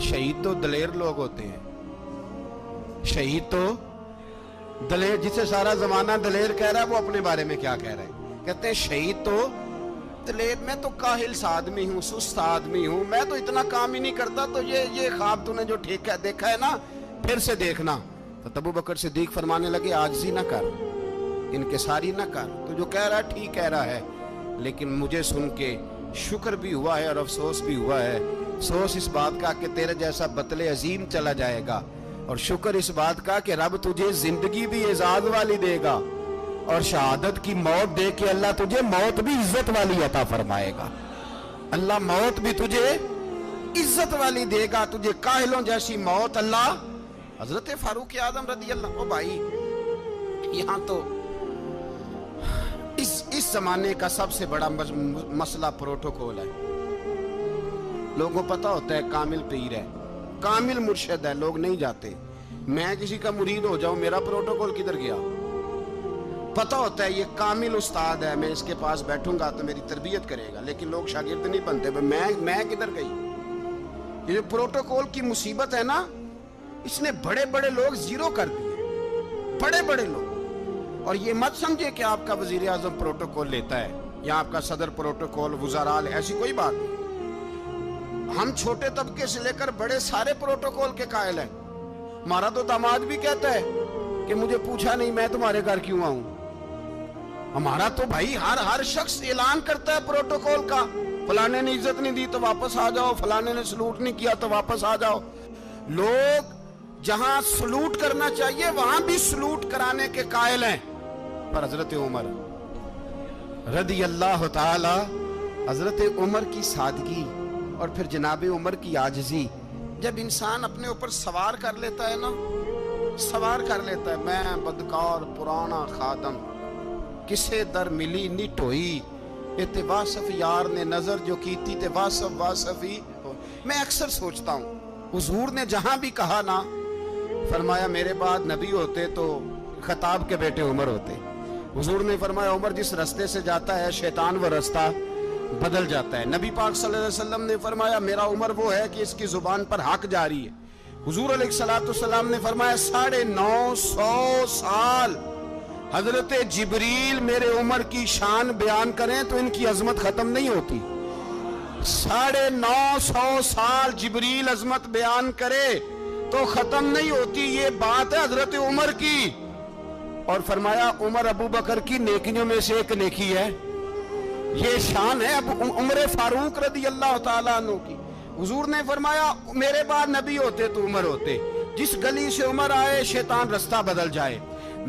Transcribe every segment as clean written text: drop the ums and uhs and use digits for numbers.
شہید تو دلیر لوگ ہوتے ہیں, شہید تو دلیر, جسے سارا زمانہ دلیر کہہ رہا ہے وہ اپنے بارے میں کیا کہہ رہے ہیں؟ کہتے ہیں شہید تو دلیر, میں تو کاہل سا آدمی ہوں, سست آدمی ہوں, میں تو اتنا کام ہی نہیں کرتا, تو یہ خواب تو نے جو ٹھیک ہے دیکھا ہے نا, پھر سے دیکھنا. تو ابو بکر صدیق فرمانے لگے عاجزی نہ کر, انکساری نہ کر, تو جو کہہ رہا ہے ٹھیک کہہ رہا ہے, لیکن مجھے سن کے شکر بھی ہوا ہے اور افسوس بھی ہوا ہے. افسوس اس بات کا کہ تیرے جیسا بطل عظیم چلا جائے گا, اور شکر اس بات کا کہ رب تجھے زندگی بھی اعزاز والی دے گا, اور شہادت کی موت دے کے اللہ تجھے موت بھی عزت والی عطا فرمائے گا. اللہ موت بھی تجھے عزت والی دے گا, تجھے کاہلوں جیسی موت اللہ. حضرت فاروق اعظم رضی اللہ, او بھائی یہاں تو اس زمانے کا سب سے بڑا مسئلہ پروٹوکول ہے. لوگوں پتہ ہوتا ہے کامل پیر ہے, کامل مرشد ہے, لوگ نہیں جاتے. میں کسی کا مرید ہو جاؤں, میرا پروٹوکول کدھر گیا؟ پتہ ہوتا ہے یہ کامل استاد ہے, میں اس کے پاس بیٹھوں گا تو میری تربیت کرے گا, لیکن لوگ شاگرد نہیں بنتے. میں کدھر گئی؟ یہ جو پروٹوکول کی مصیبت ہے نا, اس نے بڑے بڑے لوگ زیرو کر دیے, بڑے بڑے لوگ. اور یہ مت سمجھے کہ آپ کا وزیر اعظم پروٹوکول لیتا ہے یا آپ کا صدر پروٹوکول, وزراء, ایسی کوئی بات نہیں. ہم چھوٹے طبقے سے لے کر بڑے سارے پروٹوکول کے قائل ہیں. ہمارا تو داماد بھی کہتا ہے کہ مجھے پوچھا نہیں میں تمہارے گھر کیوں آؤں. ہمارا تو بھائی ہر شخص اعلان کرتا ہے پروٹوکول کا, فلانے نے عزت نہیں دی تو واپس آ جاؤ, فلانے نے سلوٹ نہیں کیا تو واپس آ جاؤ. لوگ جہاں سلوٹ کرنا چاہیے وہاں بھی سلوٹ کرانے کے قائل ہیں. پر حضرت عمر رضی اللہ تعالی, حضرت عمر کی سادگی اور پھر جناب عمر کی عاجزی, جب انسان اپنے اوپر سوار کر لیتا ہے نا, سوار کر لیتا ہے, میں بدکار پرانا خادم, کسے در ملی نٹ ہوئی, تے واصف یار نے نظر جو کیتی تے واصف ہی. میں اکثر سوچتا ہوں حضور نے جہاں بھی کہا نا, فرمایا میرے بعد نبی ہوتے تو خطاب کے بیٹے عمر ہوتے. حضور نے فرمایا عمر جس رستے سے جاتا ہے شیطان وہ رستہ بدل جاتا ہے. نبی پاک صلی اللہ علیہ وسلم نے فرمایا میرا عمر وہ ہے کہ اس کی زبان پر حق جاری ہے. حضور علیہ السلام نے فرمایا 950 سال حضرت جبریل میرے عمر کی شان بیان کریں تو ان کی عظمت ختم نہیں ہوتی. 950 سال جبریل عظمت بیان کرے تو ختم نہیں ہوتی. یہ بات ہے حضرت عمر کی. اور فرمایا عمر ابو بکر کی نیکیوں میں سے ایک نیکی ہے, یہ شان ہے عمر فاروق رضی اللہ تعالیٰ عنہ کی. حضور نے فرمایا میرے بعد نبی ہوتے تو عمر ہوتے, جس گلی سے عمر آئے شیطان رستہ بدل جائے.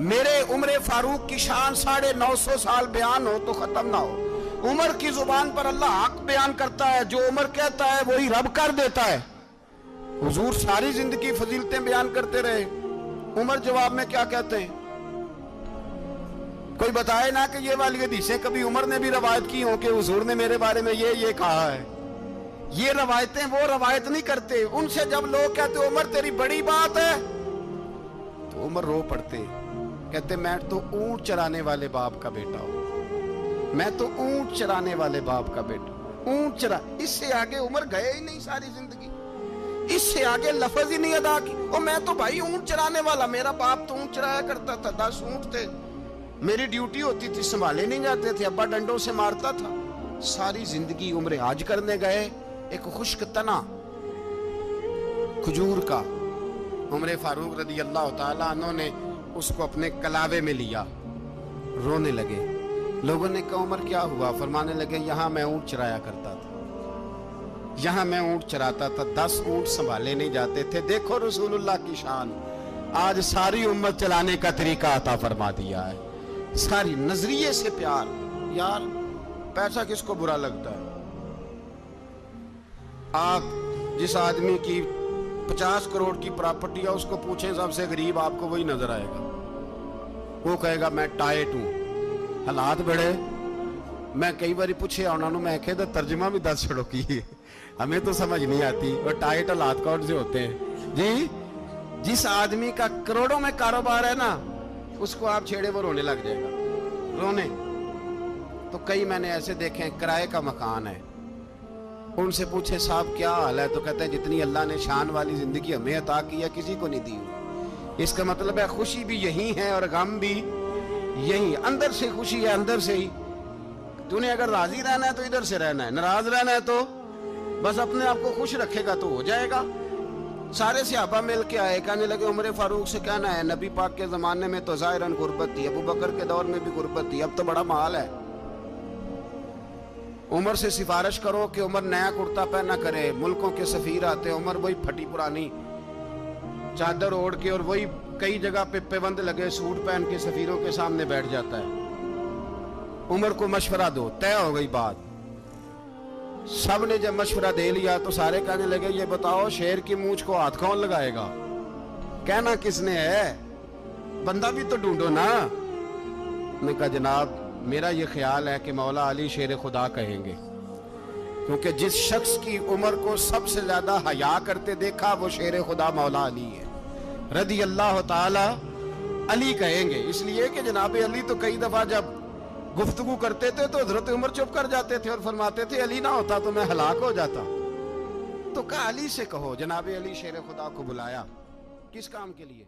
میرے عمر فاروق کی شان 950 سال بیان ہو تو ختم نہ ہو. عمر کی زبان پر اللہ حق بیان کرتا ہے, جو عمر کہتا ہے وہی رب کر دیتا ہے. حضور ساری زندگی فضیلتیں بیان کرتے رہے, عمر جواب میں کیا کہتے ہیں؟ کوئی بتائے نا کہ یہ والی حدیثیں کبھی عمر نے بھی روایت کی ہوں کہ حضور نے میرے بارے میں یہ کہا ہے. یہ روایتیں وہ روایت نہیں کرتے. ان سے جب لوگ کہتے عمر تیری بڑی بات ہے تو عمر رو پڑتے, کہتے میں تو اونٹ چرانے والے باپ کا بیٹا ہوں, میں تو اونٹ چرانے والے باپ کا بیٹا, اونٹ چرا. اس سے آگے عمر گئے ہی نہیں ساری زندگی, اس سے آگے لفظ ہی نہیں ادا کی. اور میں تو بھائی اونٹ چرانے والا, میرا باپ تو اونٹ چرایا کرتا تھا, 10 اونٹ تھے, میری ڈیوٹی ہوتی تھی, سنبھالے نہیں جاتے تھے, ابا ڈنڈوں سے مارتا تھا. ساری زندگی عمر حج کرنے گئے, ایک خشک تنا کھجور کا عمر فاروق رضی اللہ تعالیٰ عنہ نے اس کو اپنے کلاوے میں لیا, رونے لگے. لوگوں نے کہا عمر کیا ہوا؟ فرمانے لگے یہاں میں اونٹ چرایا کرتا تھا, یہاں میں اونٹ چراتا تھا, 10 اونٹ سنبھالے نہیں جاتے تھے. دیکھو رسول اللہ کی شان, آج ساری امت چلانے کا طریقہ عطا فرما دیا ہے. ساری نظریے سے پیار. یار پیسہ کس کو برا لگتا ہے؟ آپ جس آدمی کی 50 کروڑ کی پراپرٹی ہے اس کو پوچھیں سب سے غریب, آپ کو وہی نظر آئے گا. وہ کہے گا میں ٹائٹ ہوں. حالات بڑے, میں کئی باری پوچھے انہوں نے, میں کہتا ترجمہ بھی 10 چھڑوں کی, ہمیں تو سمجھ نہیں آتی اور ٹائٹ حالات کون سے ہوتے ہیں جی. جس آدمی کا کروڑوں میں کاروبار ہے نا, اس کو آپ چھیڑے وہ رونے لگ جائے گا, رونے. تو کئی میں نے ایسے دیکھے ہیں کرائے کا مکان ہے, ان سے پوچھے صاحب کیا حال ہے تو کہتے ہیں جتنی اللہ نے شان والی زندگی ہمیں عطا کی ہے کسی کو نہیں دی ہوئی۔ اس کا مطلب ہے خوشی بھی یہی ہے اور غم بھی یہی، اندر سے خوشی ہے، اندر سے ہی۔ تو نے اگر راضی رہنا ہے تو ادھر سے رہنا ہے، ناراض رہنا ہے تو بس اپنے آپ کو خوش رکھے گا تو ہو جائے گا۔ سارے صحابہ مل کے آئے، کہنے لگے عمر فاروق سے کہنا ہے نبی پاک کے زمانے میں تو ظاہراً غربت تھی، ابو بکر کے دور میں بھی غربت تھی، اب تو بڑا مال ہے، عمر سے سفارش کرو کہ عمر نیا کرتا پہنا کرے۔ ملکوں کے سفیر آتے، عمر وہی پھٹی پرانی چادر اوڑھ کے اور وہی کئی جگہ پہ پیوند لگے سوٹ پہن کے سفیروں کے سامنے بیٹھ جاتا ہے۔ عمر کو مشورہ دو، طے ہو گئی بات۔ سب نے جب مشورہ دے لیا تو سارے کہنے لگے یہ بتاؤ شیر کی مونچھ کو ہاتھ کون لگائے گا؟ کہنا کس نے ہے؟ بندہ بھی تو ڈھونڈو نا۔ میں کہا جناب میرا یہ خیال ہے کہ مولا علی شیر خدا کہیں گے، کیونکہ جس شخص کی عمر کو سب سے زیادہ حیا کرتے دیکھا وہ شیر خدا مولا علی ہے رضی اللہ تعالی علی کہیں گے، اس لیے کہ جناب علی تو کئی دفعہ جب گفتگو کرتے تھے تو حضرت عمر چپ کر جاتے تھے اور فرماتے تھے علی نہ ہوتا تو میں ہلاک ہو جاتا۔ تو کہا علی سے کہو، جناب علی شیر خدا کو بلایا، کس کام کے لیے؟